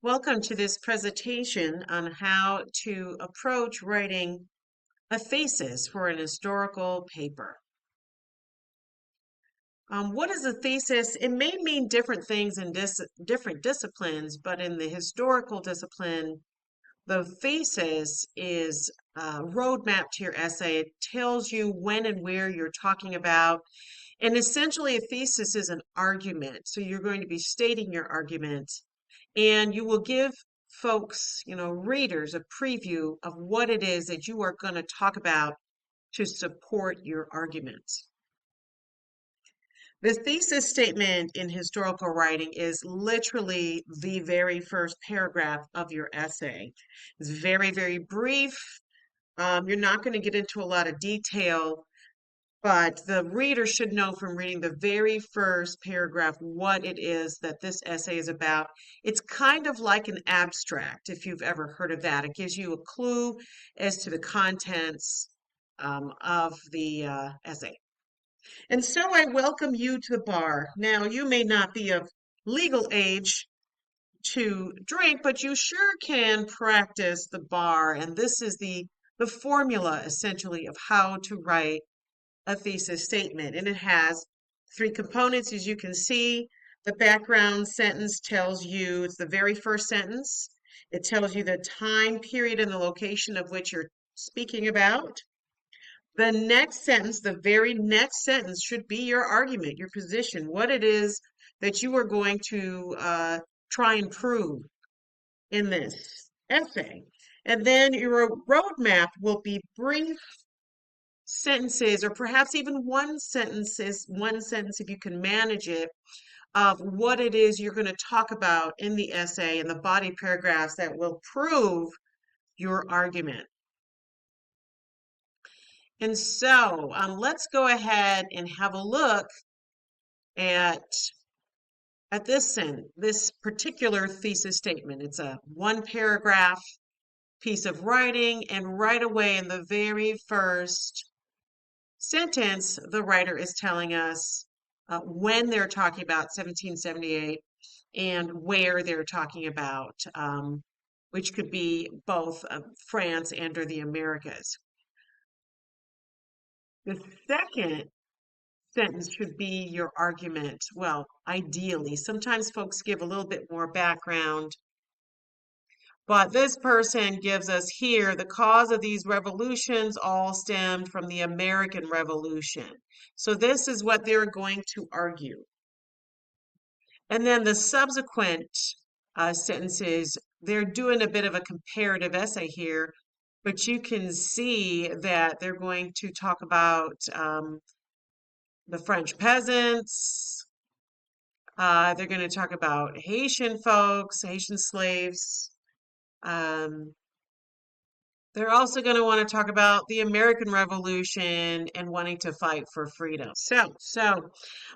Welcome to this presentation on how to approach writing a thesis for an historical paper. What is a thesis? It may mean different things in different disciplines, but in the historical discipline, the thesis is a roadmap to your essay. It tells you when and where you're talking about. And essentially, a thesis is an argument. So you're going to be stating your argument, and you will give folks, readers, a preview of what it is that you are going to talk about to support your arguments. The thesis statement in historical writing is literally the very first paragraph of your essay. It's very, very brief. You're not going to get into a lot of detail, but the reader should know from reading the very first paragraph what it is that this essay is about. It's kind of like an abstract, if you've ever heard of that. It gives you a clue as to the contents of the essay. And so I welcome you to the bar. Now, you may not be of legal age to drink, but you sure can practice the bar. And this is the formula, essentially, of how to write a thesis statement. And it has three components, as you can see. The background sentence tells you, it's the very first sentence. It tells you the time period and the location of which you're speaking about. The next sentence, the very next sentence, should be your argument, your position, what it is that you are going to try and prove in this essay. And then your roadmap will be brief sentences, or perhaps even one sentence if you can manage it, of what it is you're going to talk about in the essay and the body paragraphs that will prove your argument. And so let's go ahead and have a look at this particular thesis statement. It's a one paragraph piece of writing, and right away in the very first sentence, the writer is telling us when they're talking about 1778 and where they're talking about, which could be both France and or the Americas. The second sentence should be your argument. Well, ideally, sometimes folks give a little bit more background, but this person gives us here the cause of these revolutions all stemmed from the American Revolution. So this is what they're going to argue. And then the subsequent sentences, they're doing a bit of a comparative essay here, but you can see that they're going to talk about the French peasants. They're going to talk about Haitian folks, Haitian slaves. They're also going to want to talk about the American Revolution and wanting to fight for freedom. So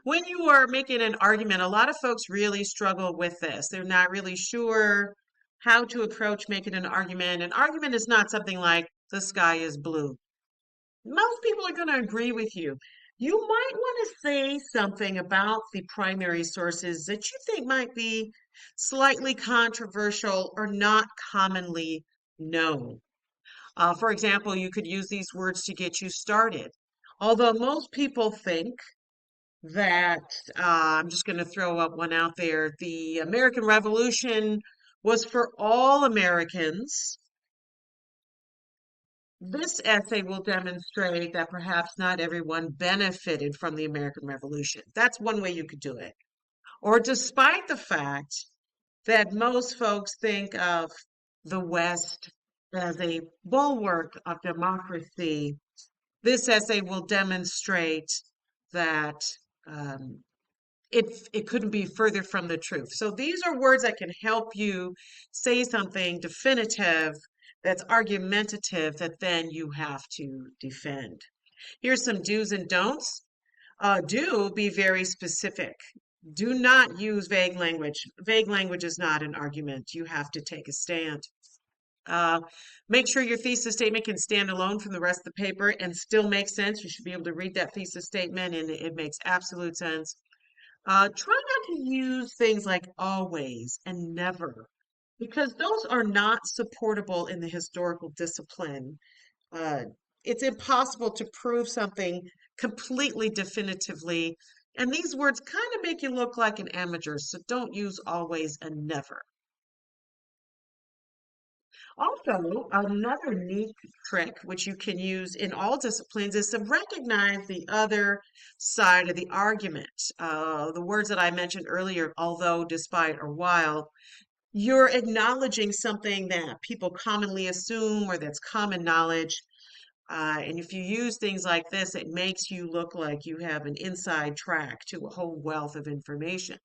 when you are making an argument, a lot of folks really struggle with this. They're not really sure how to approach making an argument. An argument is not something like the sky is blue. Most people are going to agree with you. You might want to say something about the primary sources that you think might be slightly controversial or not commonly known. For example, you could use these words to get you started. Although most people think that, I'm just going to throw up one out there, the American Revolution was for all Americans. This essay will demonstrate that perhaps not everyone benefited from the American Revolution. That's one way you could do it. Or despite the fact that most folks think of the West as a bulwark of democracy, this essay will demonstrate that it couldn't be further from the truth. So these are words that can help you say something definitive that's argumentative that then you have to defend. Here's some do's and don'ts. Do be very specific. Do not use vague language. Vague language is not an argument. You have to take a stand. Make sure your thesis statement can stand alone from the rest of the paper and still make sense. You should be able to read that thesis statement and it makes absolute sense. Try not to use things like always and never. because those are not supportable in the historical discipline. Uh, it's impossible to prove something completely definitively. And these words kind of make you look like an amateur, so don't use always and never. Also, another neat trick which you can use in all disciplines is to recognize the other side of the argument. The words that I mentioned earlier, although, despite, or while, you're acknowledging something that people commonly assume or that's common knowledge. And if you use things like this, it makes you look like you have an inside track to a whole wealth of information.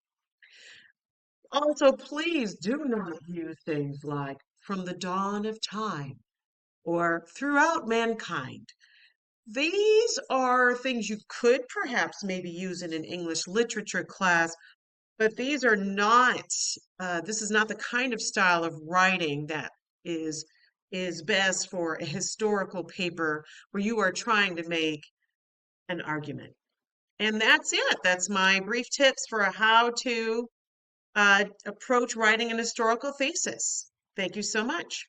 Also, please do not use things like from the dawn of time or throughout mankind. These are things you could perhaps maybe use in an English literature class, but these are not, this is not the kind of style of writing that is is best for a historical paper where you are trying to make an argument. And that's it. That's my brief tips for how to approach writing an historical thesis. Thank you so much.